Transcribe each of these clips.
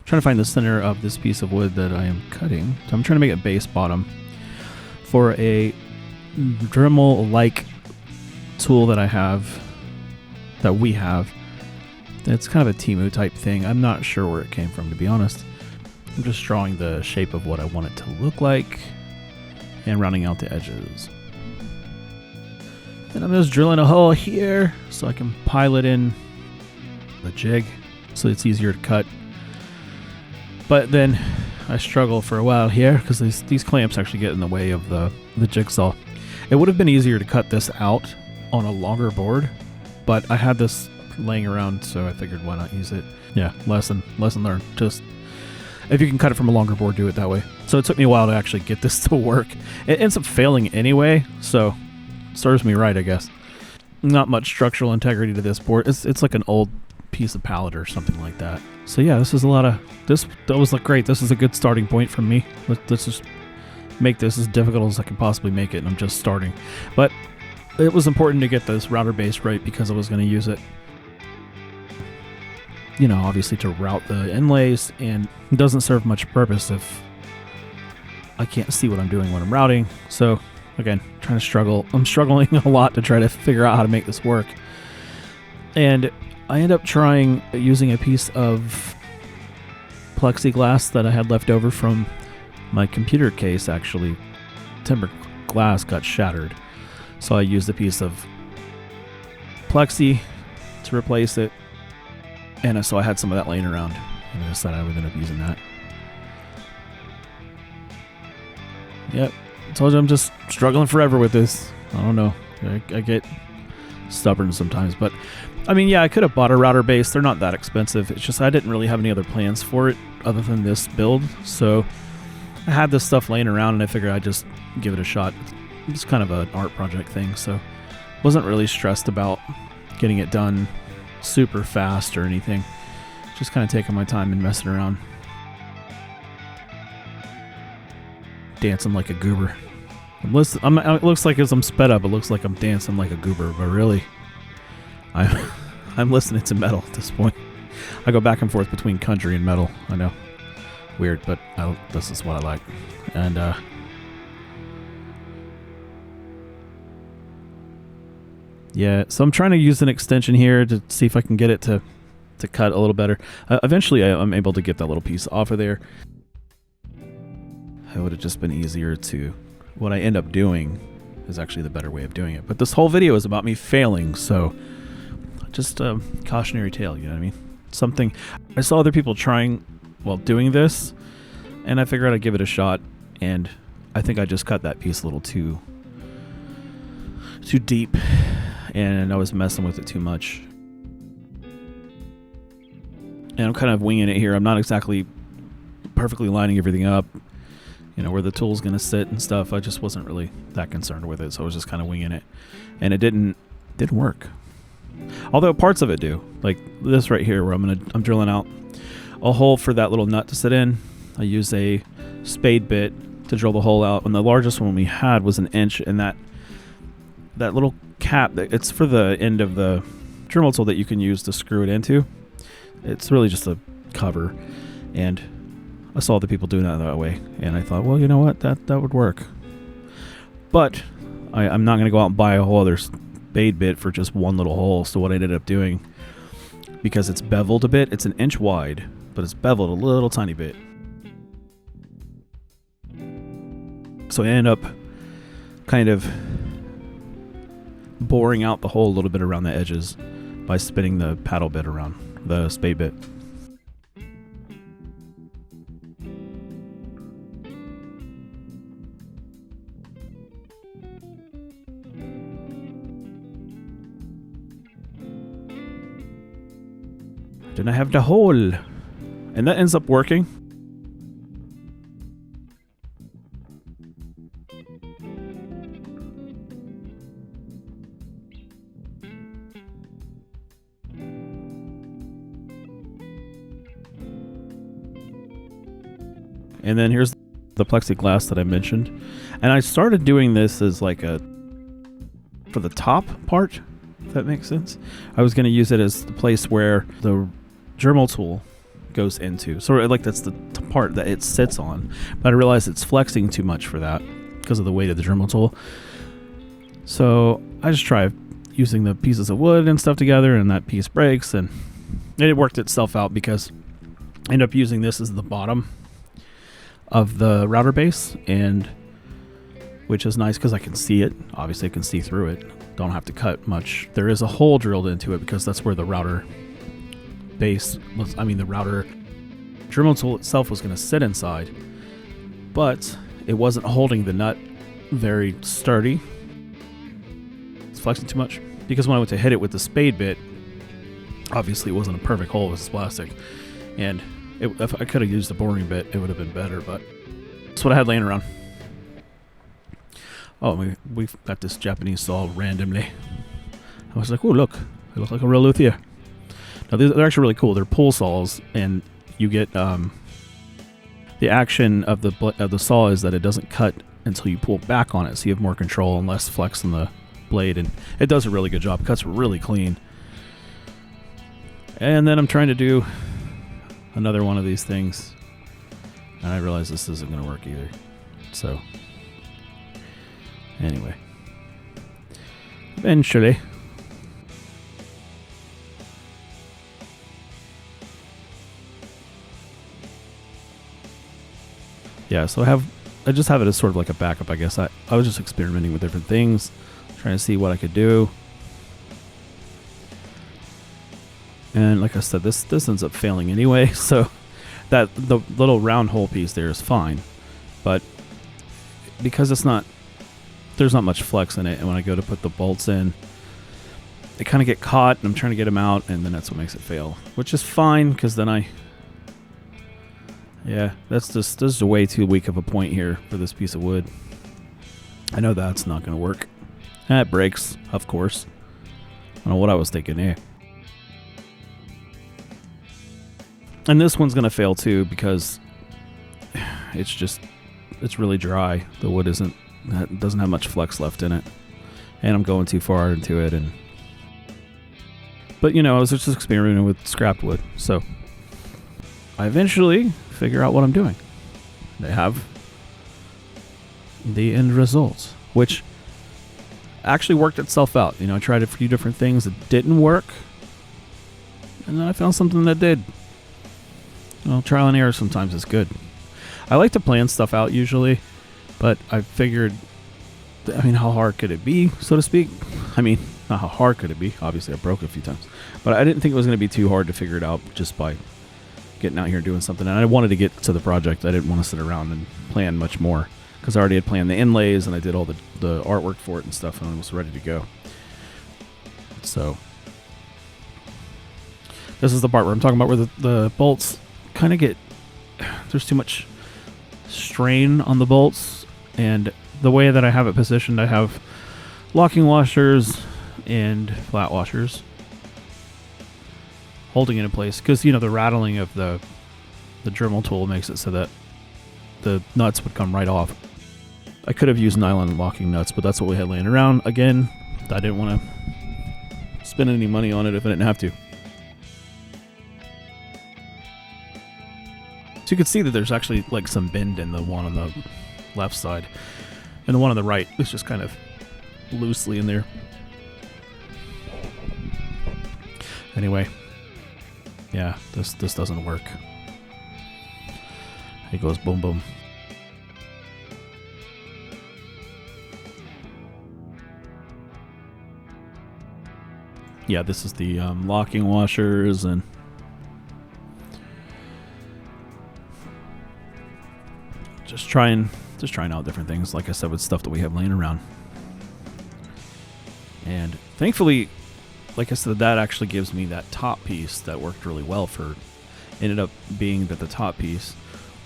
trying to find the center of this piece of wood that I am cutting. So I'm trying to make it base bottom for a Dremel-like tool that we have. It's kind of a Temu type thing. I'm not sure where it came from, to be honest. I'm just drawing the shape of what I want it to look like and rounding out the edges. And I'm just drilling a hole here so I can pilot in the jig so it's easier to cut. But then I struggle for a while here because these clamps actually get in the way of the jigsaw. It would have been easier to cut this out on a longer board, but I had this laying around, so I figured why not use it. Yeah, lesson learned. Just if you can cut it from a longer board, do it that way. So it took me a while to actually get this to work. It ends up failing anyway, so serves me right, I guess. Not much structural integrity to this board. It's like an old piece of pallet or something like that. So yeah, this is a lot of this. That was like great. This is a good starting point for me. Let's just make this as difficult as I can possibly make it, and I'm just starting. But it was important to get this router base right because I was going to use it, you know, obviously to route the inlays, and it doesn't serve much purpose if I can't see what I'm doing when I'm routing. So again, I'm struggling a lot to try to figure out how to make this work. And I end up trying using a piece of plexiglass that I had left over from my computer case. Actually, timber glass got shattered, so I used a piece of plexi to replace it. And so I had some of that laying around, and I decided I would end up using that. Yep, I told you I'm just struggling forever with this. I don't know. I get stubborn sometimes, but I mean, yeah, I could have bought a router base. They're not that expensive. It's just I didn't really have any other plans for it other than this build. So I had this stuff laying around, and I figured I'd just give it a shot. It's kind of an art project thing, so wasn't really stressed about getting it done super fast or anything. Just kind of taking my time and messing around. Dancing like a goober. It looks like as I'm sped up, it looks like I'm dancing like a goober, but really, I'm listening to metal at this point. I go back and forth between country and metal. I know, weird, but this is what I like. And yeah, so I'm trying to use an extension here to see if I can get it to cut a little better. Eventually, I'm able to get that little piece off of there. It would have just been easier to... What I end up doing is actually the better way of doing it. But this whole video is about me failing, so just a cautionary tale, you know what I mean? Something... I saw other people doing this, and I figured I'd give it a shot, and I think I just cut that piece a little too deep, and I was messing with it too much. And I'm kind of winging it here. I'm not exactly perfectly lining everything up, you know, where the tool's going to sit and stuff. I just wasn't really that concerned with it, so I was just kind of winging it. And it didn't work. Although parts of it do. Like this right here where I'm drilling out a hole for that little nut to sit in. I use a spade bit to drill the hole out, and the largest one we had was 1 inch, and that little cap, it's for the end of the Dremel tool that you can use to screw it into. It's really just a cover, and I saw other people doing it that way, and I thought, well, you know what, that would work. But I'm not going to go out and buy a whole other spade bit for just one little hole. So what I ended up doing, because it's beveled a bit, it's 1 inch wide, but it's beveled a little tiny bit. So I ended up kind of boring out the hole a little bit around the edges by spinning the paddle bit around, the spade bit. Then I have the hole, and that ends up working. And then here's the plexiglass that I mentioned. And I started doing this as like for the top part, if that makes sense. I was going to use it as the place where the Dremel tool goes into. So like that's the part that it sits on. But I realized it's flexing too much for that because of the weight of the Dremel tool. So I just try using the pieces of wood and stuff together, and that piece breaks, and it worked itself out because I ended up using this as the bottom of the router base, and which is nice because I can see it. Obviously I can see through it. Don't have to cut much. There is a hole drilled into it because that's where the router base was. I mean, the router Dremel tool itself was going to sit inside, but it wasn't holding the nut very sturdy. It's flexing too much because when I went to hit it with the spade bit, obviously it wasn't a perfect hole. It was plastic, and if I could have used the boring bit, it would have been better, but that's what I had laying around. Oh, we've got this Japanese saw randomly. I was like, oh, look. They look like a real luthier. Now, they're actually really cool. They're pull saws, and you get the action of the saw is that it doesn't cut until you pull back on it, so you have more control and less flex in the blade, and it does a really good job. It cuts really clean. And then I'm trying to do another one of these things, and I realize this isn't going to work either. So anyway, eventually. Yeah, so I just have it as sort of like a backup, I guess. I was just experimenting with different things, trying to see what I could do. And like I said, this ends up failing anyway, so that the little round hole piece there is fine. But because there's not much flex in it, and when I go to put the bolts in, they kind of get caught, and I'm trying to get them out, and then that's what makes it fail. Which is fine, because then yeah, this is way too weak of a point here for this piece of wood. I know that's not going to work. It breaks, of course. I don't know what I was thinking there. And this one's going to fail too because it's really dry. The wood doesn't have much flex left in it. And I'm going too far into it. But I was just experimenting with scrap wood. So I eventually figure out what I'm doing. They have the end result, which actually worked itself out. I tried a few different things that didn't work, and then I found something that did. Trial and error sometimes is good. I like to plan stuff out usually, but I figured, how hard could it be, so to speak? Not how hard could it be. Obviously, I broke it a few times, but I didn't think it was going to be too hard to figure it out just by getting out here and doing something. And I wanted to get to the project. I didn't want to sit around and plan much more because I already had planned the inlays and I did all the artwork for it and stuff, and I was ready to go. So this is the part where I'm talking about where the bolts kind of there's too much strain on the bolts, and the way that I have it positioned, I have locking washers and flat washers holding it in place, because the rattling of the Dremel tool makes it so that the nuts would come right off. I could have used nylon locking nuts, but that's what we had laying around. Again, I didn't want to spend any money on it if I didn't have to. So you can see that there's actually like some bend in the one on the left side, and the one on the right is just kind of loosely in there. Anyway, yeah, this doesn't work. It goes boom boom. Yeah, this is the locking washers, and just trying out different things, like I said, with stuff that we have laying around. And thankfully, like I said, that actually gives me that top piece that worked really well ended up being that the top piece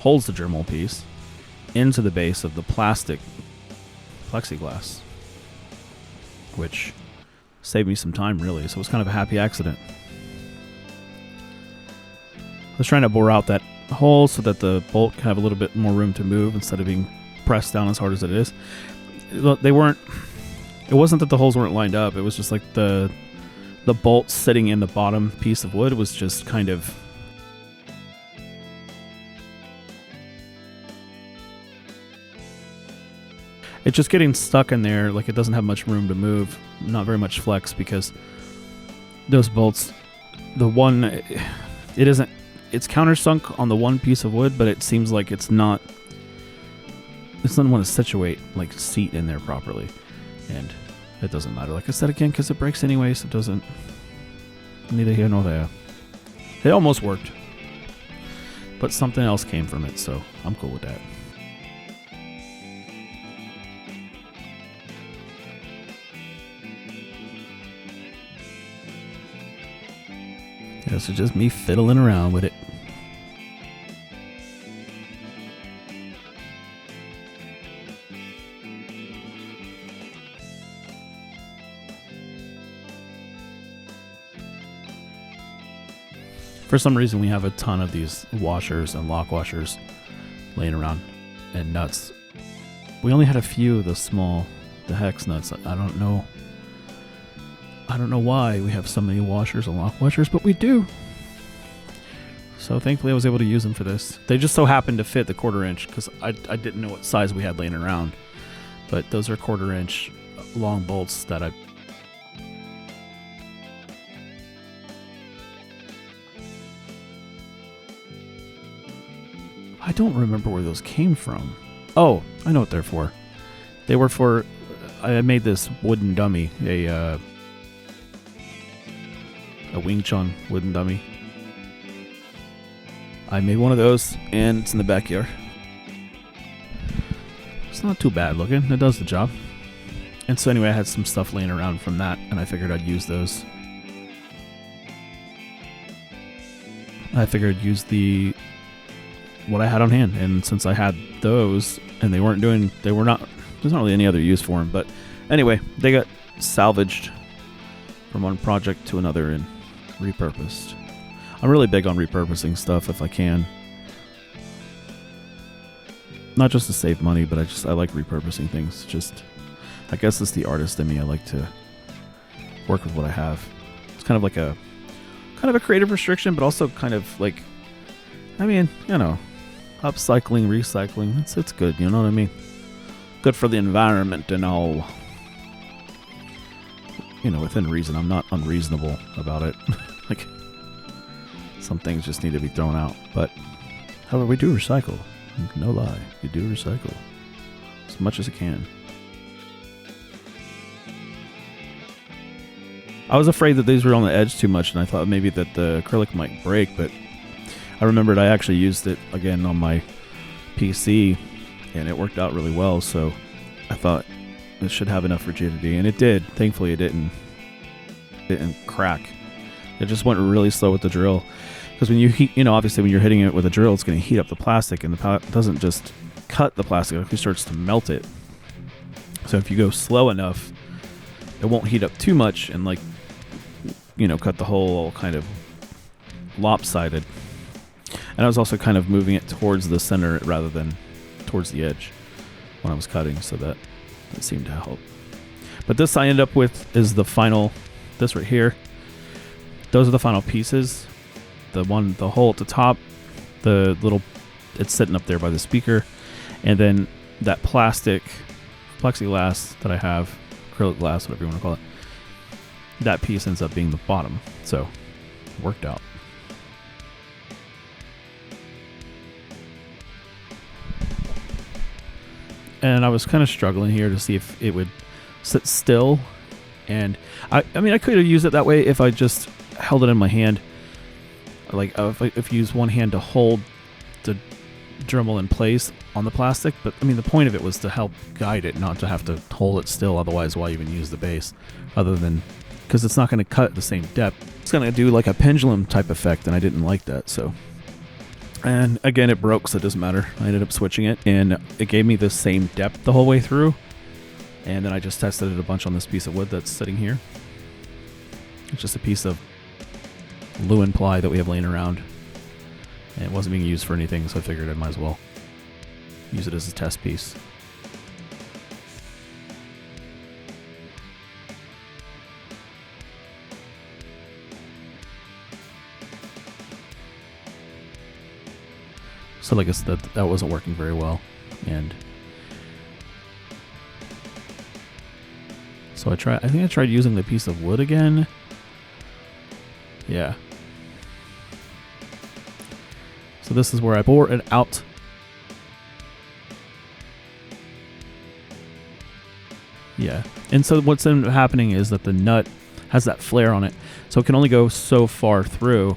holds the Dremel piece into the base of the plastic plexiglass, which saved me some time, really. So it was kind of a happy accident. I was trying to bore out that hole so that the bolt can have a little bit more room to move instead of being pressed down as hard as it is. It wasn't that the holes weren't lined up. It was just like the bolt sitting in the bottom piece of wood was just kind of It's just getting stuck in there. Like, it doesn't have much room to move, not very much flex, because those bolts, the one, it isn't, it's countersunk on the one piece of wood, but it seems like it doesn't want to situate, like, seat in there properly. And it doesn't matter, like I said again, because it breaks anyway, so it doesn't, neither here nor there. It almost worked, but something else came from it, so I'm cool with that. Yeah, so just me fiddling around with it. For some reason, we have a ton of these washers and lock washers laying around, and nuts. We only had a few of the hex nuts. I don't know why we have so many washers and lock washers, but we do. So thankfully I was able to use them for this. They just so happened to fit the 1/4 inch, because I didn't know what size we had laying around. But those are 1/4 inch long bolts that I don't remember where those came from. Oh, I know what they're for. They were for, I made this wooden dummy, a Wing Chun wooden dummy. I made one of those, and it's in the backyard. It's not too bad looking. It does the job. And so anyway, I had some stuff laying around from that, and I figured I'd use those. I figured I'd use what I had on hand, and since I had those, and there's not really any other use for them, but anyway, they got salvaged from one project to another and repurposed. I'm really big on repurposing stuff if I can. Not just to save money, but I like repurposing things. I guess it's the artist in me. I like to work with what I have. It's kind of a creative restriction, but also kind of like, upcycling, recycling. It's good, you know what I mean? Good for the environment and all. Within reason. I'm not unreasonable about it. Like, some things just need to be thrown out. But, however, we do recycle. No lie. You do recycle. As much as you can. I was afraid that these were on the edge too much, and I thought maybe that the acrylic might break, but I remembered I actually used it again on my PC, and it worked out really well, so I thought it should have enough rigidity, and it did. Thankfully, it didn't crack. It just went really slow with the drill, because when you heat, obviously when you're hitting it with a drill, it's going to heat up the plastic, and the pallet doesn't just cut the plastic, it actually starts to melt it. So if you go slow enough, it won't heat up too much and cut the hole kind of lopsided. And I was also kind of moving it towards the center rather than towards the edge when I was cutting, so that seemed to help. But this I ended up with is the final, this right here. Those are the final pieces. The hole at the top, it's sitting up there by the speaker, and then that plexiglass that I have, acrylic glass, whatever you want to call it, that piece ends up being the bottom. So, it worked out. And I was kind of struggling here to see if it would sit still. And I could have used it that way if I just held it in my hand. Like if you use one hand to hold the Dremel in place on the plastic. But the point of it was to help guide it, not to have to hold it still. Otherwise, why even use the base? Other than, because it's not going to cut at the same depth. It's going to do like a pendulum type effect, and I didn't like that. So. And again, it broke, so it doesn't matter. I ended up switching it, and it gave me the same depth the whole way through. And then I just tested it a bunch on this piece of wood that's sitting here. It's just a piece of Lewin ply that we have laying around. And it wasn't being used for anything, so I figured I might as well use it as a test piece. So like I said, that wasn't working very well, and So I think I tried using the piece of wood again. Yeah. So this is where I bore it out. Yeah. And so what's ended up happening is that the nut has that flare on it. So it can only go so far through,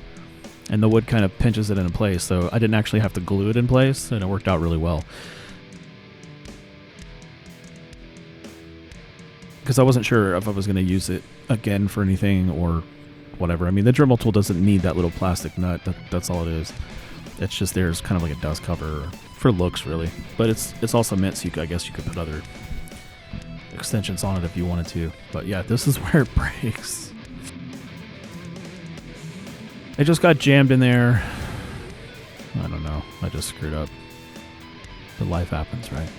and the wood kind of pinches it into place. So I didn't actually have to glue it in place, and it worked out really well. Because I wasn't sure if I was going to use it again for anything or whatever. I mean, the Dremel tool doesn't need that little plastic nut. That's all it is. It's just there's kind of like a dust cover for looks, really. But it's also meant so I guess you could put other extensions on it if you wanted to. But yeah, this is where it breaks. It just got jammed in there. I don't know. I just screwed up. But life happens, right?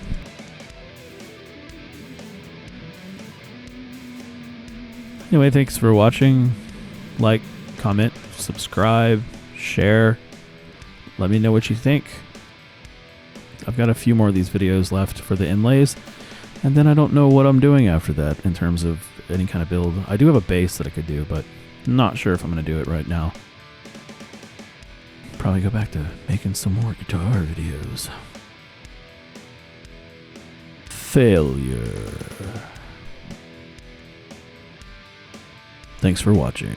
Anyway, thanks for watching. Like, comment, subscribe, share. Let me know what you think. I've got a few more of these videos left for the inlays, and then I don't know what I'm doing after that in terms of any kind of build. I do have a base that I could do, but I'm not sure if I'm going to do it right now. Probably go back to making some more guitar videos. Failure. Thanks for watching.